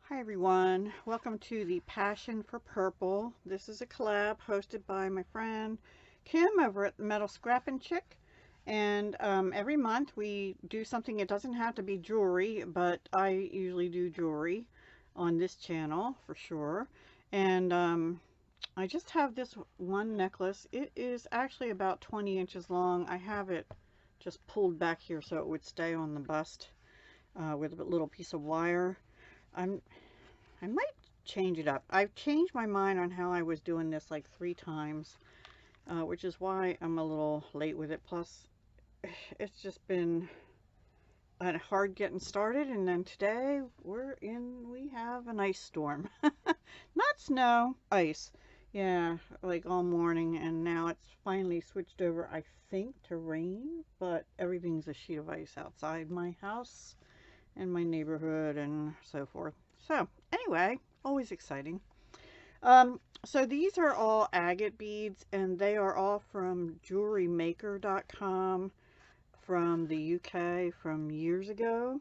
Hi everyone, welcome to the Passion for Purple. This is a collab hosted by my friend Kim over at MetalScrappinChick. And every month we do something. It doesn't have to be jewelry, but I usually do jewelry on this channel for sure. And I just have this one necklace. It is actually about 20 inches long. I have it just pulled back here so it would stay on the bust with a little piece of wire. I might change it up. I've changed my mind on how I was doing this like 3 times, which is why I'm a little late with it. Plus, it's just been hard getting started, and then today we have an ice storm. Not snow, ice. Yeah, like all morning, and now it's finally switched over, I think, to rain, but everything's a sheet of ice outside my house and my neighborhood and so forth. So anyway, always exciting. So these are all agate beads, and they are all from jewelrymaker.com from the UK from years ago.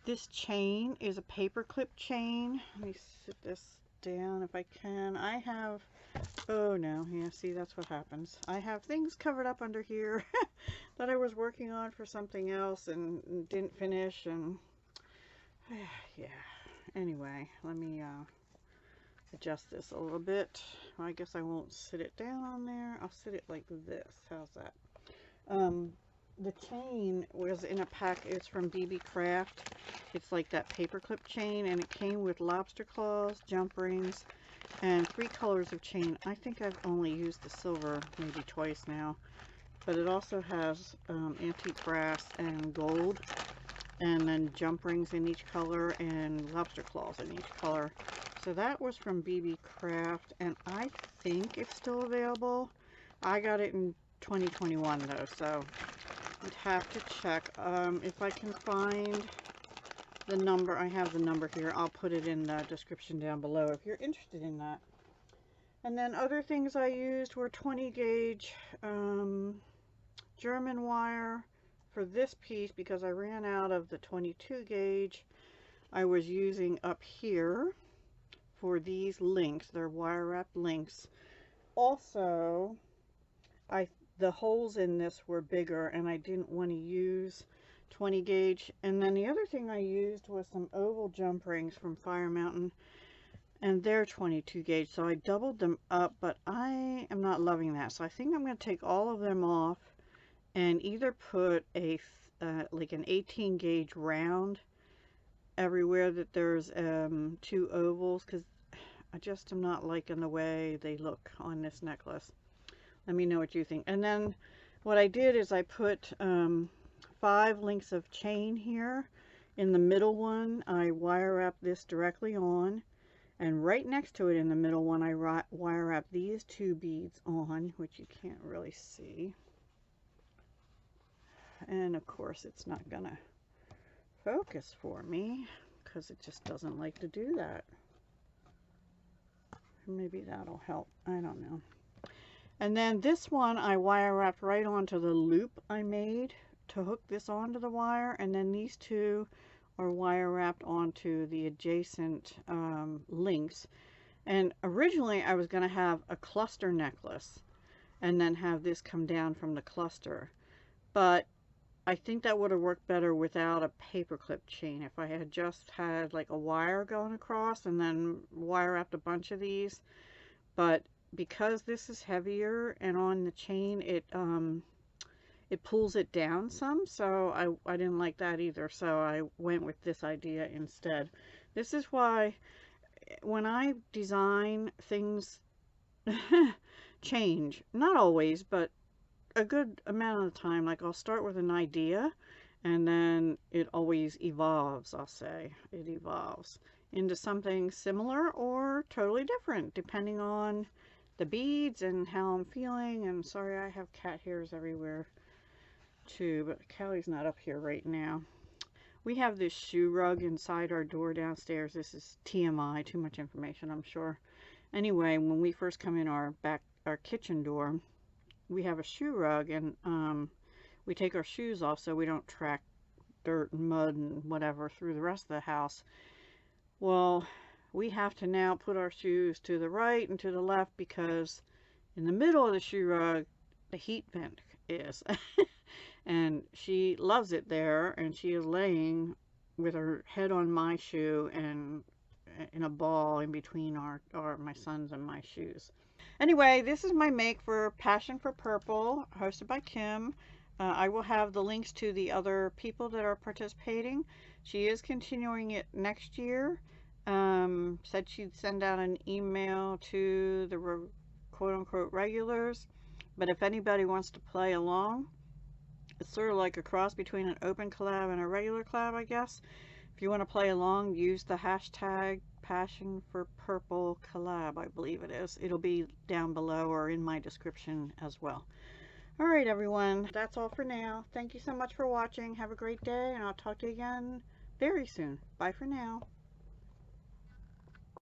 This chain is a paperclip chain. Let me sit this down if I can. I have, oh no, yeah, see, that's what happens. I have things covered up under here that I was working on for something else and didn't finish, and yeah. Anyway, let me adjust this a little bit. Well, I guess I won't sit it down on there. I'll sit it like this. How's that? The chain was in a pack. It's from BB Craft. It's like that paperclip chain, and it came with lobster claws, jump rings, and 3 colors of chain. I think I've only used the silver maybe twice now, but it also has antique brass and gold, and then jump rings in each color and lobster claws in each color. So that was from BB Craft, and I think it's still available. I got it in 2021 though, so I'd have to check. If I can find the number, I have the number here. I'll put it in the description down below if you're interested in that. And then other things I used were 20 gauge German wire for this piece because I ran out of the 22 gauge I was using up here for these links. They're wire wrapped links. Also, the holes in this were bigger and I didn't want to use 20 gauge. And then the other thing I used was some oval jump rings from Fire Mountain, and they're 22 gauge, so I doubled them up, but I am not loving that. So I think I'm going to take all of them off and either put a like an 18 gauge round everywhere that there's 2 ovals, because I just am not liking the way they look on this necklace. Let me know what you think. And then what I did is I put 5 links of chain here. In the middle one, I wire wrap this directly on, and right next to it in the middle one, I wire wrap these 2 beads on, which you can't really see. And of course, it's not gonna focus for me because it just doesn't like to do that. Maybe that'll help. I don't know. And then this one I wire wrapped right onto the loop I made to hook this onto the wire, and then these 2 are wire wrapped onto the adjacent links. And originally I was going to have a cluster necklace and then have this come down from the cluster, but I think that would have worked better without a paperclip chain. If I had just had like a wire going across and then wire wrapped a bunch of these. But because this is heavier and on the chain, it pulls it down some, so I didn't like that either, so I went with this idea instead. This is why when I design, things change. Not always, but a good amount of the time. Like I'll start with an idea and then it always evolves. I'll say it evolves into something similar or totally different depending on the beads and how I'm feeling. And sorry, I have cat hairs everywhere too, but Callie's not up here right now. We have this shoe rug inside our door downstairs. This is TMI, too much information, I'm sure. Anyway, when we first come in our kitchen door, we have a shoe rug, and we take our shoes off so we don't track dirt and mud and whatever through the rest of the house. Well, we have to now put our shoes to the right and to the left because in the middle of the shoe rug, the heat vent is. And she loves it there, and she is laying with her head on my shoe and in a ball in between my son's and my shoes. Anyway, this is my make for Passion for Purple, hosted by Kim. I will have the links to the other people that are participating. She is continuing it next year. Said she'd send out an email to the quote-unquote regulars. But if anybody wants to play along, it's sort of like a cross between an open collab and a regular collab, I guess. If you want to play along, use the hashtag Passion for Purple Collab, I believe it is. It'll be down below or in my description as well. All right, everyone. That's all for now. Thank you so much for watching. Have a great day, and I'll talk to you again very soon. Bye for now.